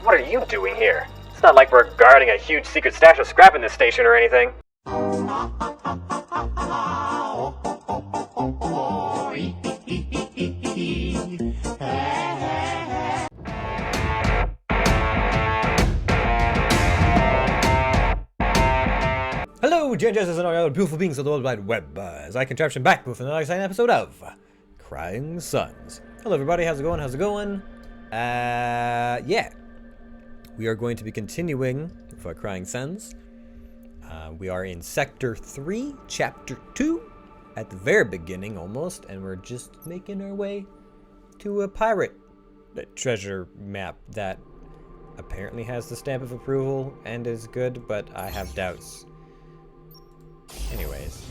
What are you doing here? It's not like we're guarding a huge secret stash of scrap in this station or anything. Hello, Gingers and all other beautiful beings of the World Wide Web. As I Cantraption back with another exciting episode of Crying Suns. Hello, everybody. How's it going? Yeah. We are going to be continuing with our Crying Suns. We are in Sector 3, Chapter 2, at the very beginning almost, and we're just making our way to a pirate treasure map that apparently has the stamp of approval and is good, but I have doubts. Anyways,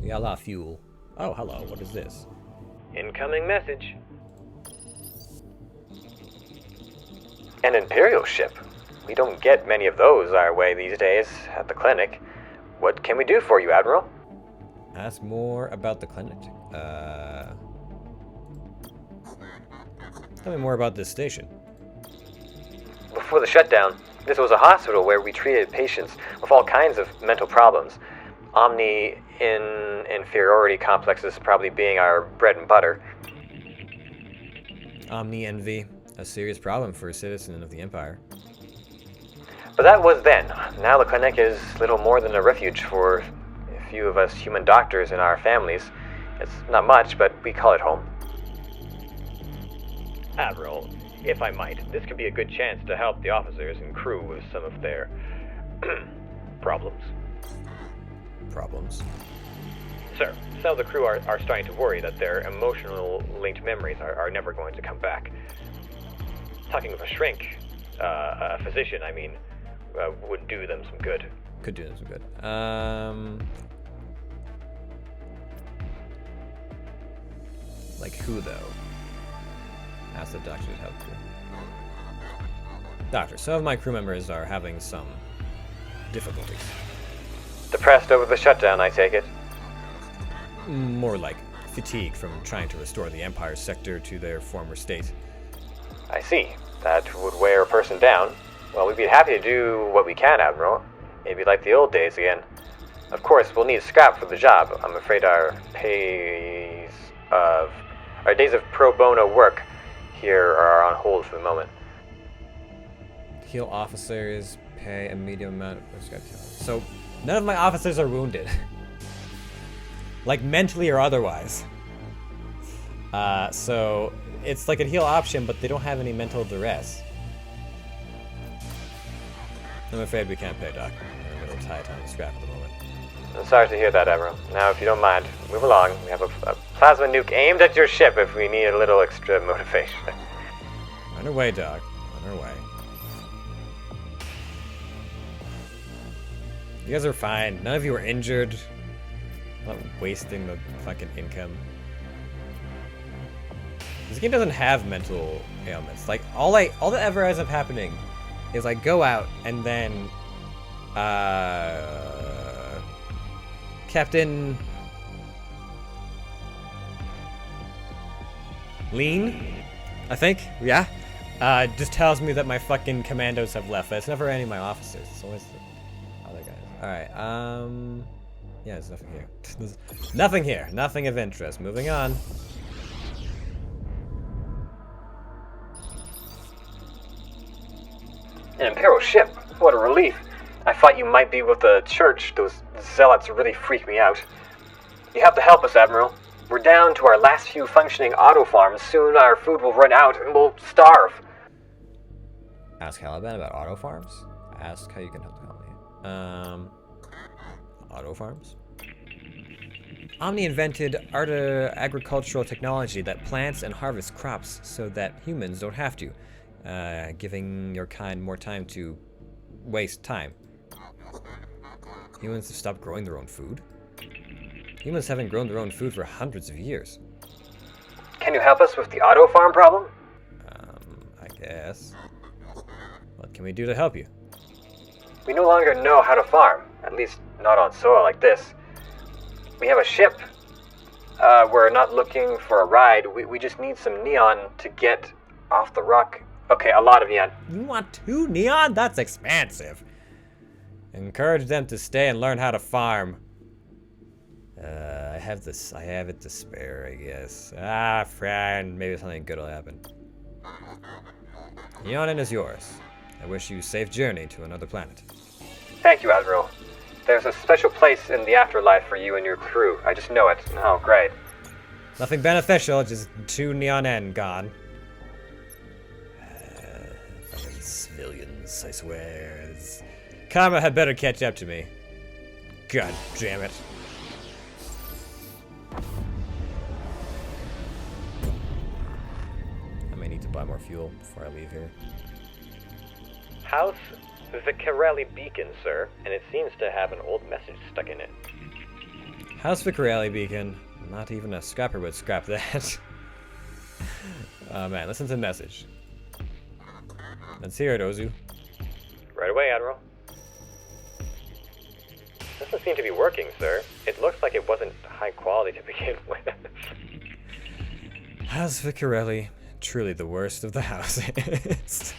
we got a lot of fuel. Oh, hello, what is this? Incoming message. An Imperial ship. We don't get many of those our way these days at the clinic. What can we do for you, Admiral? Ask more about the clinic. Tell me more about this station. Before the shutdown, this was a hospital where we treated patients with all kinds of mental problems. Inferiority complexes probably being our bread and butter. Omni-envy, a serious problem for a citizen of the Empire. But that was then. Now the clinic is little more than a refuge for a few of us human doctors and our families. It's not much, but we call it home. Admiral, if I might, this could be a good chance to help the officers and crew with some of their problems. Problems? Sir, some of the crew are starting to worry that their emotional-linked memories are never going to come back. Talking of a shrink, a physician, I mean, would do them some good. Could do them some good. Like who, though? Ask the doctor to help you. Doctor, some of my crew members are having some difficulties. Depressed over the shutdown, I take it? More like fatigue from trying to restore the Empire's sector to their former state. I see. That would wear a person down. Well, we'd be happy to do what we can, Admiral. Maybe like the old days again. Of course, we'll need scrap for the job. I'm afraid our days of pro bono work here are on hold for the moment. Heal officers, pay a medium amount of prescribed healing. So, none of my officers are wounded. Like, mentally or otherwise. So, it's like a heal option, but they don't have any mental duress. I'm afraid we can't pay, Doc. We're a little tight on scrap at the moment. I'm sorry to hear that, Admiral. Now, if you don't mind, move along. We have a plasma nuke aimed at your ship if we need a little extra motivation. On our way, Doc. On our way. You guys are fine. None of you are injured. I'm not wasting the fucking income. This game doesn't have mental ailments. Like, all that ever ends up happening is I go out and then, Captain Lean, I think, yeah, just tells me that my fucking commandos have left. But it's never any of my officers. It's always the other guys. Alright, yeah, there's nothing here. There's nothing here. Nothing of interest. Moving on. An Imperial ship? What a relief. I thought you might be with the church. Those zealots really freak me out. You have to help us, Admiral. We're down to our last few functioning auto farms. Soon our food will run out and we'll starve. Ask Caliban about auto farms? Ask how you can help me. Auto farms? Omni invented agricultural technology that plants and harvests crops so that humans don't have to, giving your kind more time to waste time. Humans have stopped growing their own food? Humans haven't grown their own food for hundreds of years. Can you help us with the auto farm problem? I guess. What can we do to help you? We no longer know how to farm, at least not on soil like this. We have a ship. We're not looking for a ride. We just need some neon to get off the rock Okay, a lot of neon. You want 2 neon? That's expensive. Encourage them to stay and learn how to farm. I have it to spare, I guess. Ah, friend, maybe something good will happen. Neonin is yours. I wish you a safe journey to another planet. Thank you, Admiral. There's a special place in the afterlife for you and your crew. I just know it. Oh, great. Nothing beneficial, just 2 neon N gone. Fucking civilians, I swear. Karma had better catch up to me. God damn it. I may need to buy more fuel before I leave here. House Vicarelli Beacon, sir, and it seems to have an old message stuck in it. House Vicarelli Beacon. Not even a scrapper would scrap that. Oh man, listen to the message. Let's hear it, Ozu. Right away, Admiral. Doesn't seem to be working, sir. It looks like it wasn't high quality to begin with. House Vicarelli, truly the worst of the houses.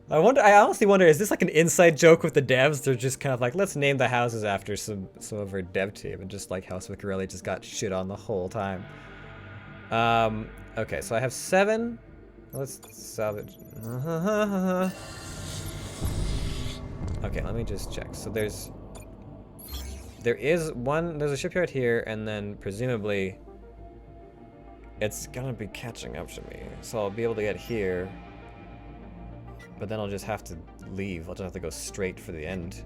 I honestly wonder, is this like an inside joke with the devs? They're just kind of like, let's name the houses after some of our dev team, and just like House Vicarelli just got shit on the whole time. Okay, so I have 7. Let's salvage. Okay, let me just check. So there's a shipyard here, and then presumably it's gonna be catching up to me. So I'll be able to get here, but then I'll just have to leave. I'll just have to go straight for the end.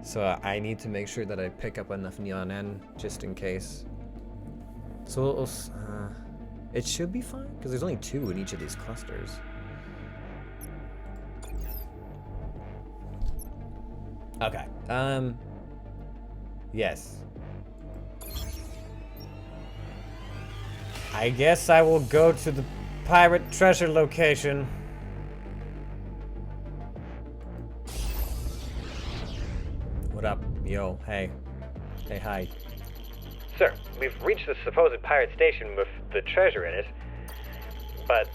So I need to make sure that I pick up enough neon N just in case. So it should be fine because there's only 2 in each of these clusters. Okay. Yes. I guess I will go to the pirate treasure location. What up? Yo, hey. Hey, hi. Sir, we've reached the supposed pirate station with the treasure in it. But,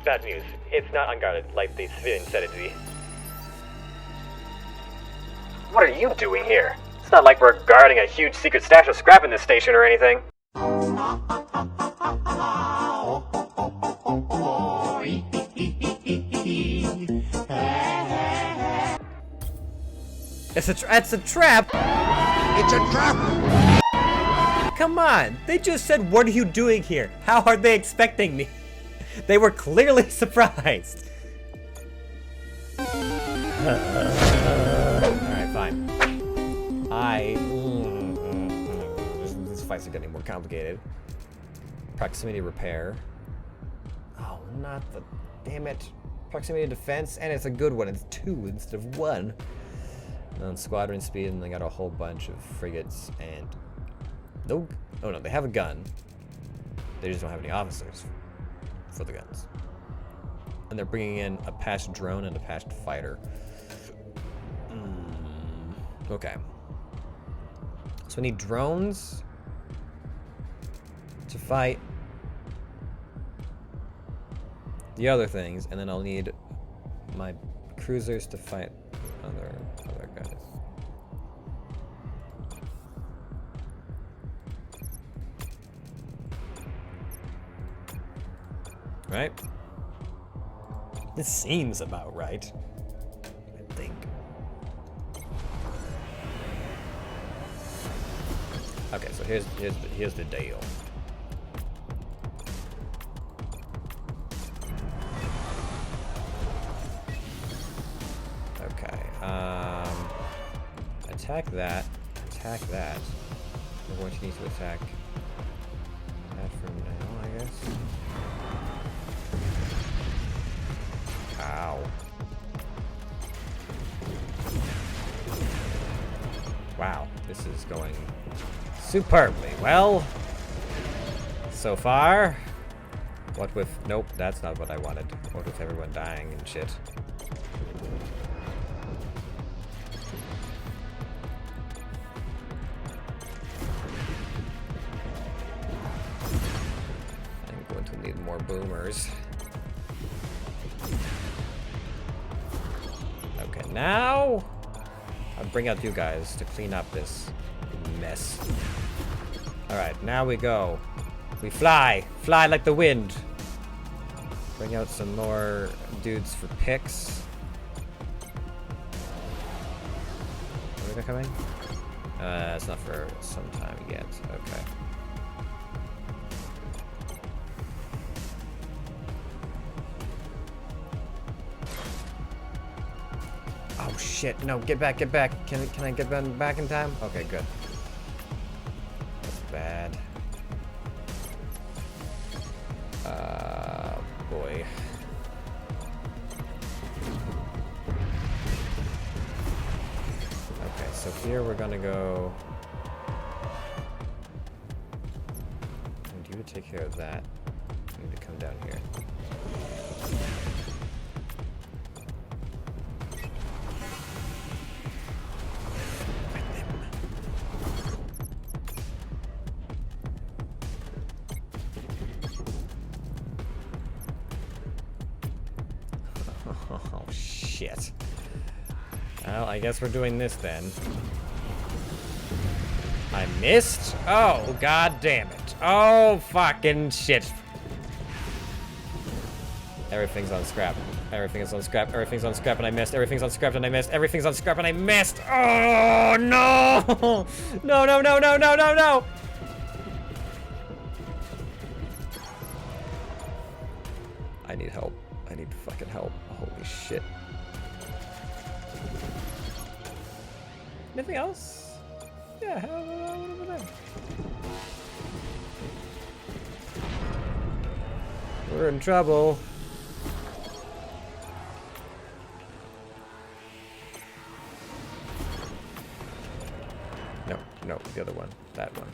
bad news. It's not unguarded like the civilians said it to be. What are you doing here? It's not like we're guarding a huge secret stash of scrap in this station or anything. It's a trap! It's a trap! Come on! They just said, what are you doing here? How are they expecting me? They were clearly surprised. Alright, fine. These fights are getting more complicated. Proximity repair. Oh, not the... Damn it. Proximity defense, and it's a good one. It's 2 instead of 1. And then squadron speed, and they got a whole bunch of frigates and... No... Oh no, they have a gun. They just don't have any officers for the guns. And they're bringing in a patched drone and a patched fighter. Okay. So we need drones to fight the other things, and then I'll need my cruisers to fight other guys. Right? This seems about right, I think. Okay, so here's the deal. Okay, attack that, attack that. We're going to need to attack that for now, I guess. Ow. Wow, this is going superbly well so far. What with... Nope, that's not what I wanted. What with everyone dying and shit. I'm going to need more boomers. Okay, now I'll bring out you guys to clean up this mess. Alright, now we go. We fly. Fly like the wind. Bring out some more dudes for picks. Are they coming? It's not for some time yet. Okay. Oh shit! No, get back, get back. Can I get back in time? Okay, good. That's bad. Boy. Okay, so here we're gonna go. And you would take care of that. I need to come down here. Oh shit. Well, I guess we're doing this then. I missed? Oh, god damn it. Oh, fucking shit. Everything's on scrap. Everything's on scrap. Everything's on scrap and I missed. Everything's on scrap and I missed. Everything's on scrap and I missed. Oh, no! No, no, no, no, no, no, no! I need help. I need fucking help. Holy shit. Anything else? Yeah, what over there? We're in trouble. No, no, the other one. That one.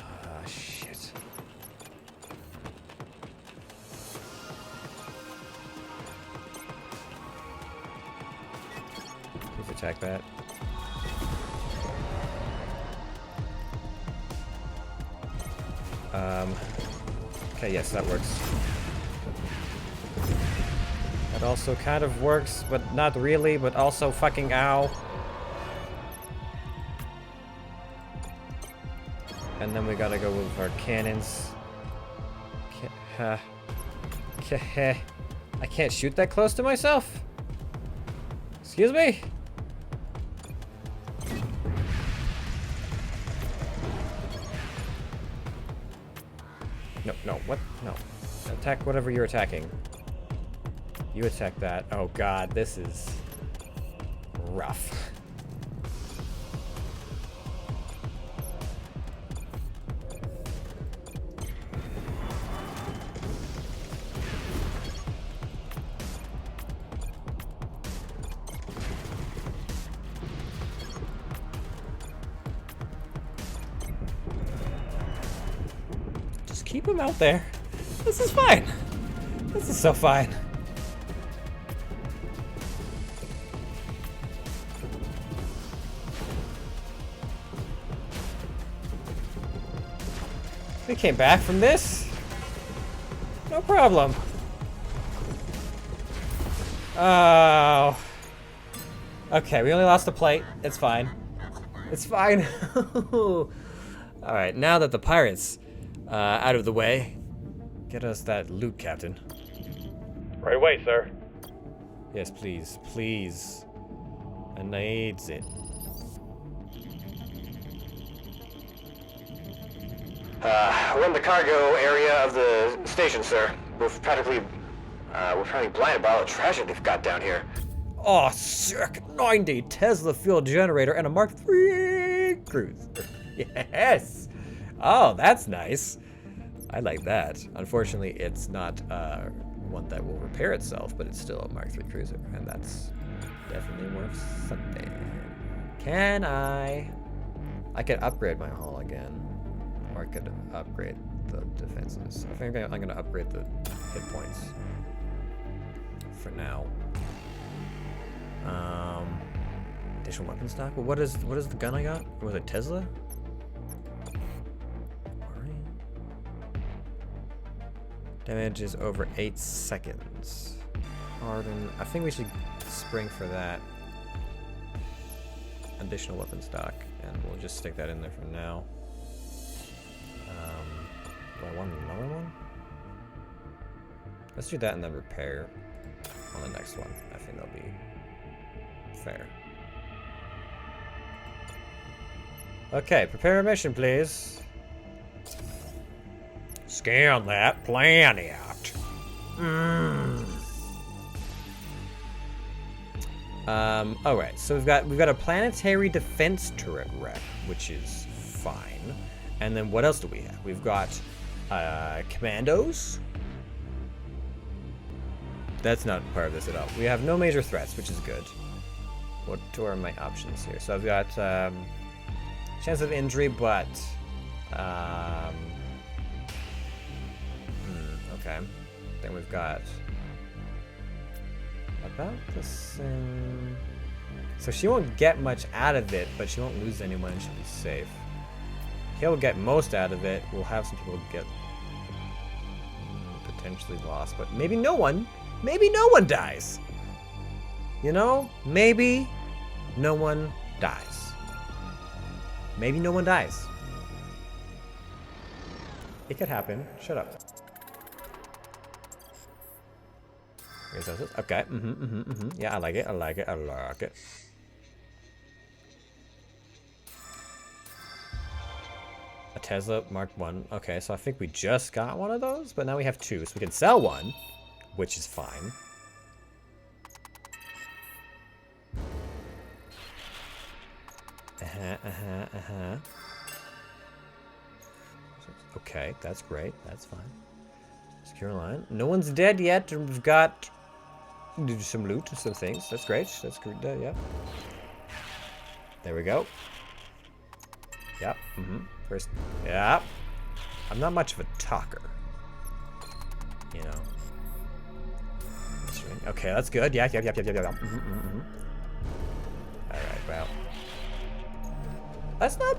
Ah, shit. Please attack that. Okay, yes, that works. That also kind of works, but not really, but also fucking ow. And then we gotta go with our cannons. I can't shoot that close to myself? Excuse me? No, no, what? No. Attack whatever you're attacking. You attack that. Oh god, this is rough. Just keep him out there. This is fine. This is so fine. We came back from this. No problem. Oh. Okay, we only lost a plate. It's fine. It's fine. Alright, now that the pirates out of the way, get us that loot, Captain. Right away, sir. Yes, please. Please. I need it. We're in the cargo area of the station, sir. We're practically blinded by all the trash they've got down here. Oh, sick. 90 Tesla fuel generator and a Mark III cruiser. Yes. Oh, that's nice. I like that. Unfortunately, it's not one that will repair itself, but it's still a Mark III cruiser, and that's definitely worth something. Can I could upgrade my hull again. Or I could upgrade the defenses. I think I'm gonna upgrade the hit points for now. Additional weapon stock? Well, what is the gun I got? Was it Tesla? Damage is over 8 seconds. Harden. I think we should spring for that. Additional weapon stock. And we'll just stick that in there for now. Do I want another one? Let's do that and then repair on the next one. I think that'll be fair. Okay, prepare a mission, please. Scan that planet. Alright, so we've got a planetary defense turret rep, which is fine. And then what else do we have? We've got commandos. That's not part of this at all. We have no major threats, which is good. What are my options here? So I've got chance of injury, but okay. Then we've got about the same. So she won't get much out of it, but she won't lose anyone and she'll be safe. He'll get most out of it. We'll have some people get potentially lost, but maybe no one. Maybe no one dies. You know? Maybe no one dies. Maybe no one dies. It could happen. Shut up. Okay. Yeah, I like it. I like it. I like it. A Tesla Mark 1. Okay, so I think we just got one of those, but now we have two, so we can sell one, which is fine. Okay, that's great. That's fine. Secure line. No one's dead yet, and we've got some loot and some things. That's great. That's good. Yeah. There we go. Yep. First. Yeah. I'm not much of a talker. You know. Okay, that's good. Yeah. All right. Well. That's not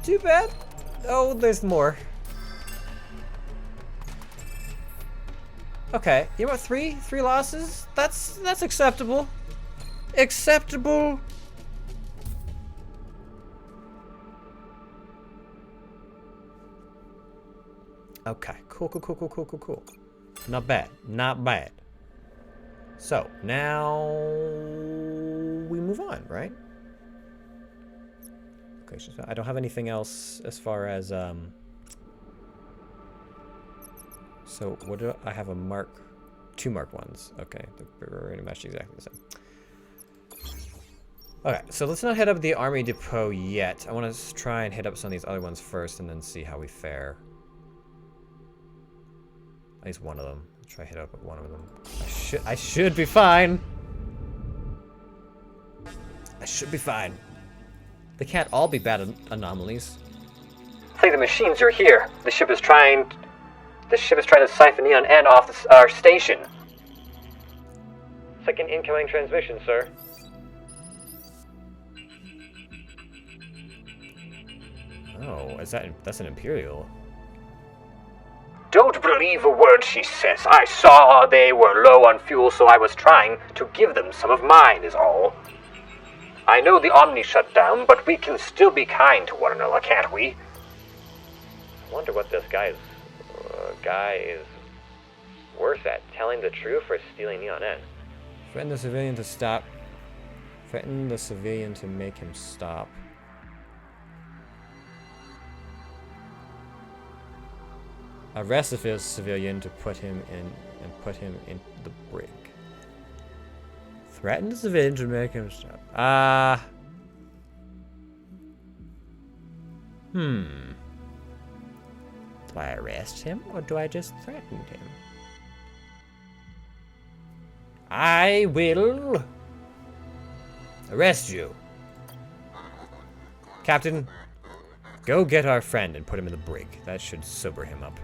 too bad. Oh, there's more. Okay, you know what? Three losses. That's acceptable. Acceptable. Okay, cool. Not bad. Not bad. So now we move on, right? Okay, so I don't have anything else as far as So what do I have? Two mark ones. Okay, they're pretty much exactly the same. Okay, so let's not head up the army depot yet. I want to try and hit up some of these other ones first, and then see how we fare. At least one of them. Try hit up one of them. I should be fine. I should be fine. They can't all be bad anomalies. It's like the machines are here. The ship is trying to siphon Neon N off our station. Second incoming transmission, sir. Oh, that's an Imperial. Don't believe a word she says. I saw they were low on fuel, so I was trying to give them some of mine, is all. I know the Omni shut down, but we can still be kind to one another, can't we? I wonder what this guy is worse at, telling the truth or stealing Neon N. Threaten the civilian to stop. Threaten the civilian to make him stop. Arrest the civilian to put him in the brig. Threaten the civilian to make him stop. Do I arrest him or do I just threaten him? I will arrest you. Captain, go get our friend and put him in the brig. That should sober him up.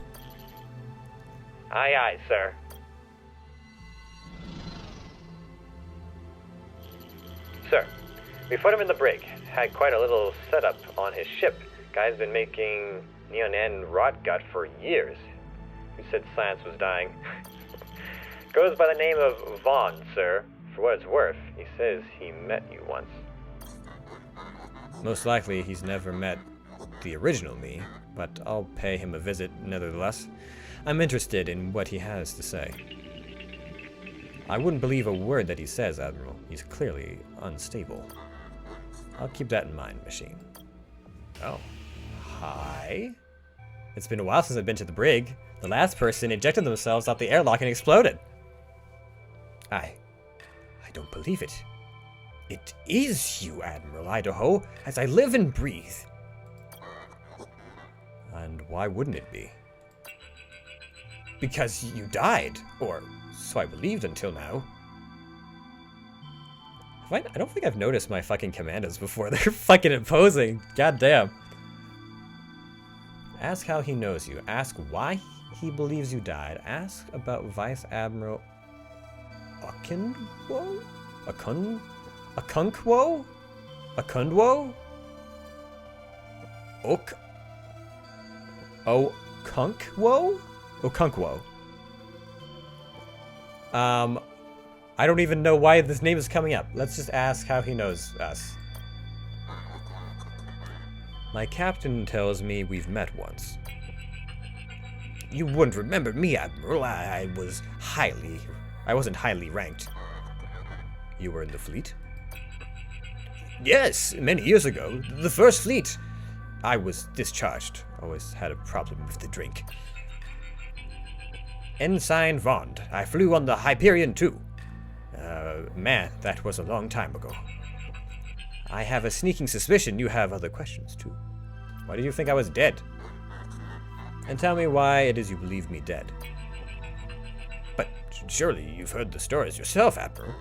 Aye, aye, sir. Sir, We put him in the brig. Had quite a little setup on his ship. Guy's been making neonan rot gut for years. Who said science was dying? Goes by the name of Vaughn, sir. For what it's worth, he says he met you once. Most likely he's never met the original me, but I'll pay him a visit nevertheless. I'm interested in what he has to say. I wouldn't believe a word that he says, Admiral. He's clearly unstable. I'll keep that in mind, machine. Oh. Hi? It's been a while since I've been to the brig. The last person ejected themselves out the airlock and exploded. I don't believe it. It is you, Admiral Idaho, as I live and breathe. And why wouldn't it be? Because you died, or so I believed until now. I don't think I've noticed my fucking commandos before. They're fucking imposing. God damn. Ask how he knows you. Ask why he believes you died. Ask about Vice Admiral Okunwo? Akunkwo? Okundwo? Okunkwo? Okunkwo. I don't even know why this name is coming up. Let's just ask how he knows us. My captain tells me we've met once. You wouldn't remember me, Admiral. I wasn't highly ranked. You were in the fleet? Yes, many years ago. The first fleet. I was discharged. Always had a problem with the drink. Ensign Vaughn. I flew on the Hyperion too. Man, that was a long time ago. I have a sneaking suspicion you have other questions too. Why did you think I was dead? And tell me why it is you believe me dead. But surely you've heard the stories yourself, Admiral.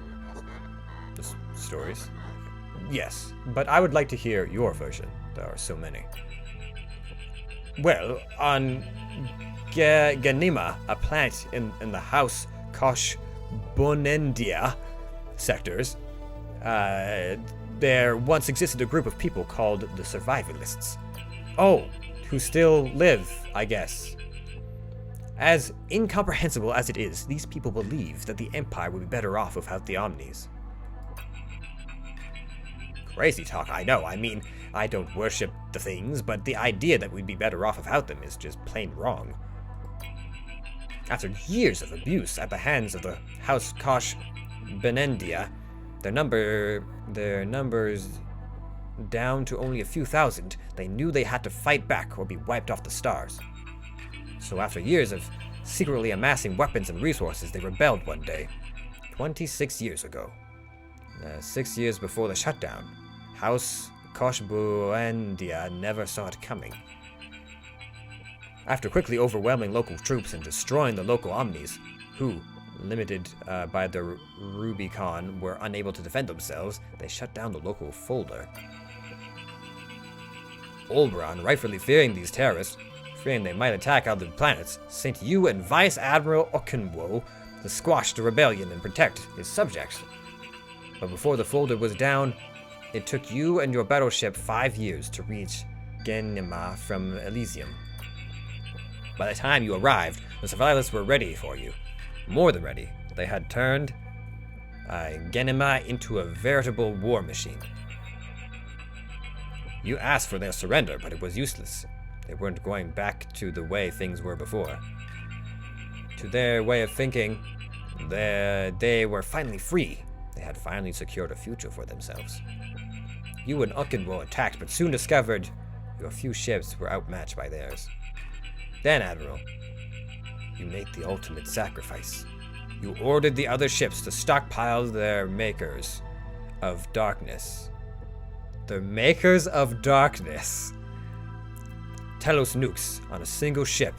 The stories? Yes, but I would like to hear your version. There are so many. Well, on Ganima, a planet in the House Kosh Bonendia sectors, there once existed a group of people called the Survivalists. Oh, who still live, I guess. As incomprehensible as it is, these people believe that the Empire would be better off without the Omnis. Crazy talk, I know. I mean, I don't worship the things, but the idea that we'd be better off without them is just plain wrong. After years of abuse at the hands of the House Kosh Benendia, their numbers down to only a few thousand, they knew they had to fight back or be wiped off the stars. So after years of secretly amassing weapons and resources, they rebelled one day, 26 years ago. 6 years before the shutdown, House Koshbuendia never saw it coming. After quickly overwhelming local troops and destroying the local Omnis, who, limited by the Rubicon, were unable to defend themselves, they shut down the local folder. Oberon, rightfully fearing these terrorists, fearing they might attack other planets, sent you and Vice Admiral Okunwo to squash the rebellion and protect his subjects. But before the folder was down, it took you and your battleship 5 years to reach Genima from Elysium. By the time you arrived, the survivalists were ready for you. More than ready. They had turned Genima into a veritable war machine. You asked for their surrender, but it was useless. They weren't going back to the way things were before. To their way of thinking, they were finally free. They had finally secured a future for themselves. You and Okunwo attacked, but soon discovered your few ships were outmatched by theirs. Then, Admiral, you made the ultimate sacrifice. You ordered the other ships to stockpile their makers of darkness. The makers of darkness. Telos nukes on a single ship.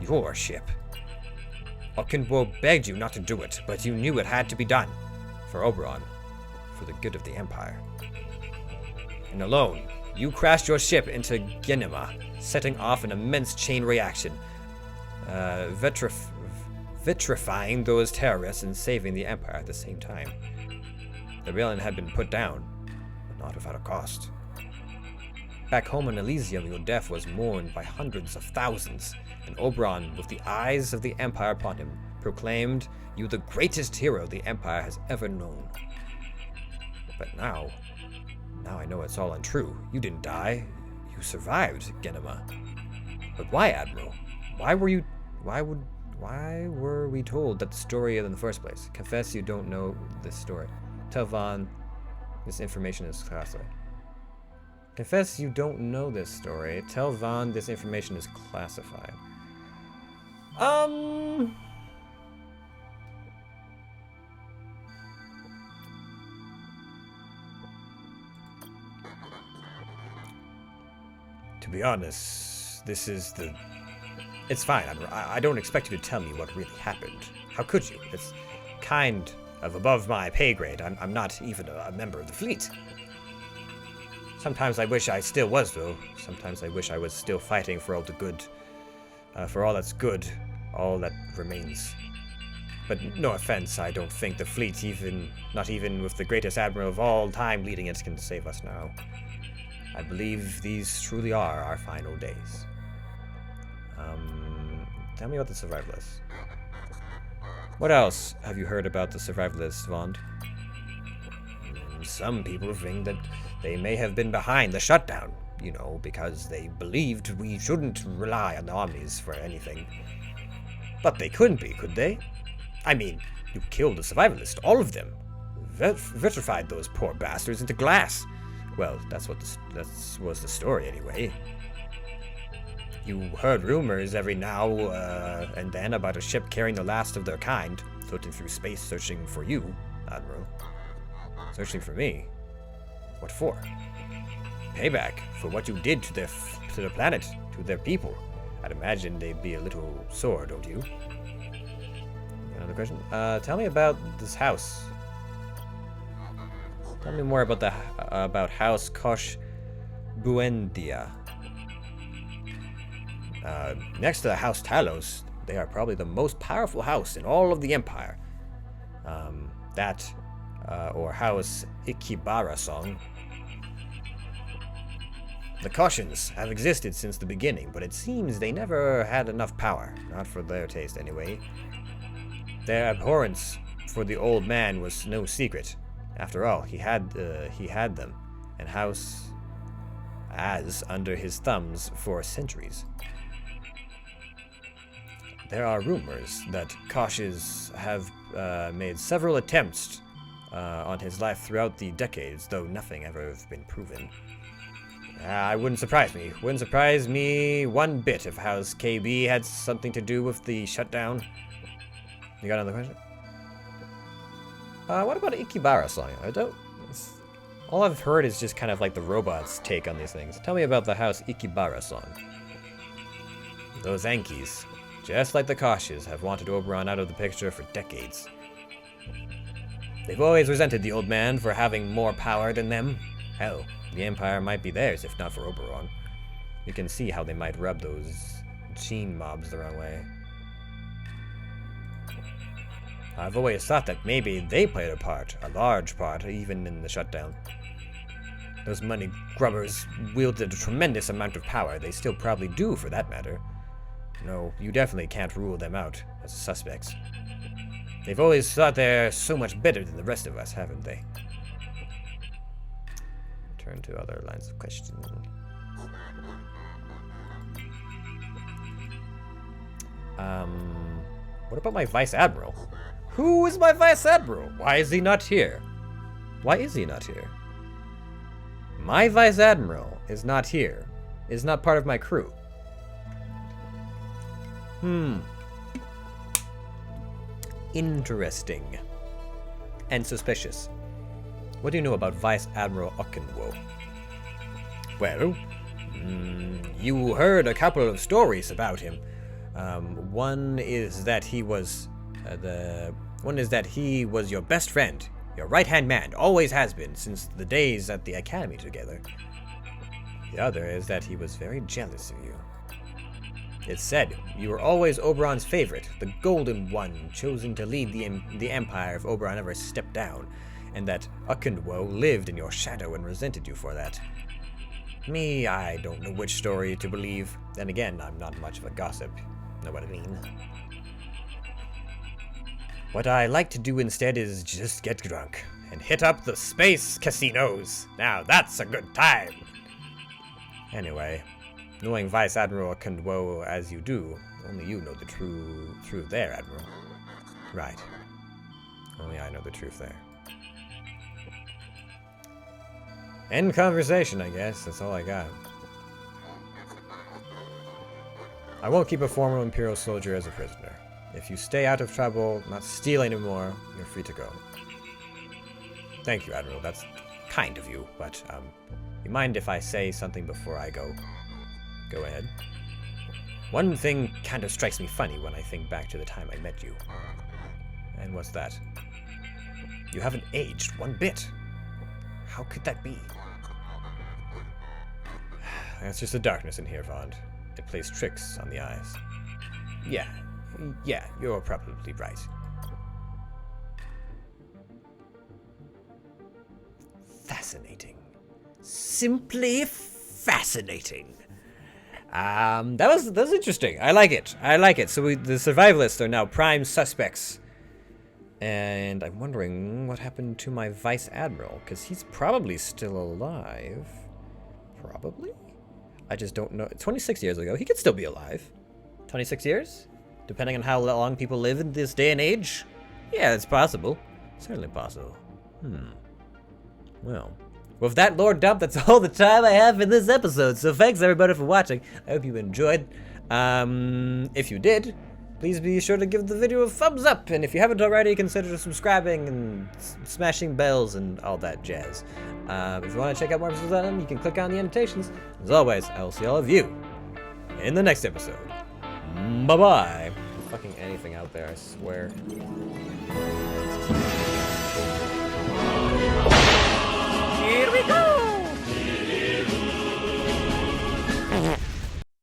Your ship. Okunwo begged you not to do it, but you knew it had to be done. For Oberon. For the good of the Empire. And alone, you crashed your ship into Genima, setting off an immense chain reaction, vitrifying those terrorists and saving the Empire at the same time. The rebellion had been put down, but not without a cost. Back home in Elysium, your death was mourned by hundreds of thousands, and Oberon, with the eyes of the Empire upon him, proclaimed you the greatest hero the Empire has ever known. But now I know it's all untrue. You didn't die. You survived, Genema. But why, Admiral? Why were we told that story in the first place? Confess you don't know this story. Tell Vaughn this information is classified. Confess you don't know this story. Tell Vaughn this information is classified. To be honest, this is the... It's fine. I don't expect you to tell me what really happened. How could you? It's kind of above my pay grade. I'm not even a member of the fleet. Sometimes I wish I still was, though. Sometimes I wish I was still fighting for all the good. For all that's good, all that remains. But no offense, I don't think the fleet, not even with the greatest admiral of all time leading it, can save us now. I believe these truly are our final days. Tell me about the survivalists. What else have you heard about the survivalists, Vaughn? Some people think that they may have been behind the shutdown, because they believed we shouldn't rely on the Omnis for anything. But they couldn't be, could they? I mean, you killed the survivalists, all of them. Vitrified those poor bastards into glass. Well, that was the story anyway. You heard rumors every now and then about a ship carrying the last of their kind, floating through space searching for you, Admiral. Searching for me? What for? Payback for what you did to the planet, to their people. I'd imagine they'd be a little sore, don't you? Another question? Tell me about this house. Tell me more about House Kosh Buendia. Next to the House Talos, they are probably the most powerful house in all of the Empire. Or House Ikibara Song. The Koshins have existed since the beginning, but it seems they never had enough power. Not for their taste, anyway. Their abhorrence for the old man was no secret. After all, he had them, and House as under his thumbs for centuries. There are rumors that Koshes have made several attempts on his life throughout the decades, though nothing ever has been proven. It wouldn't surprise me. Wouldn't surprise me one bit if House KB had something to do with the shutdown. You got another question? What about Ikibara song? All I've heard is just kind of like the robots' take on these things. Tell me about the House Ikibara song. Those Ankis, just like the Koshes, have wanted Oberon out of the picture for decades. They've always resented the old man for having more power than them. Hell, the Empire might be theirs if not for Oberon. You can see how they might rub those gene mobs the wrong way. I've always thought that maybe they played a large part, even in the shutdown. Those money grubbers wielded a tremendous amount of power. They still probably do, for that matter. No, you definitely can't rule them out as suspects. They've always thought they're so much better than the rest of us, haven't they? Turn to other lines of questioning. What about my Vice Admiral? Who is my Vice Admiral? Why is he not here? Why is he not here? My Vice Admiral is not here. Is not part of my crew. Interesting. And suspicious. What do you know about Vice Admiral Okenwo? Well, you heard a couple of stories about him. One is that he was your best friend, your right-hand man, always has been since the days at the academy together. The other is that he was very jealous of you. It's said you were always Oberon's favorite, the golden one chosen to lead the Empire if Oberon ever stepped down, and that Ukenwo lived in your shadow and resented you for that. Me, I don't know which story to believe. Then again, I'm not much of a gossip. Know what I mean? What I like to do instead is just get drunk and hit up the space casinos. Now that's a good time. Anyway, knowing Vice Admiral Ukenwo as you do, only you know the truth there, Admiral. Right. Only I know the truth there. End conversation, I guess. That's all I got. I won't keep a former Imperial soldier as a prisoner. If you stay out of trouble, not steal anymore, you're free to go. Thank you, Admiral. That's kind of you, but, you mind if I say something before I go? Go ahead. One thing kind of strikes me funny when I think back to the time I met you. And what's that? You haven't aged one bit. How could that be? That's just the darkness in here, Vaughn. It plays tricks on the eyes. Yeah, you're probably right. Fascinating. Simply fascinating. That was interesting. I like it. So the survivalists are now prime suspects. And I'm wondering what happened to my Vice Admiral, because he's probably still alive. Probably? I just don't know. 26 years ago, he could still be alive. 26 years? Depending on how long people live in this day and age? Yeah, it's possible. Certainly possible. Well, with that, Lord Dump, that's all the time I have in this episode. So thanks everybody for watching. I hope you enjoyed. If you did, please be sure to give the video a thumbs up. And if you haven't already, consider subscribing and smashing bells and all that jazz. If you want to check out more episodes on them, you can click on the annotations. As always, I will see all of you in the next episode. Bye-bye. Fucking anything out there, I swear. Here we go!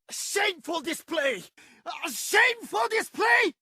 Shameful display! A shameful display!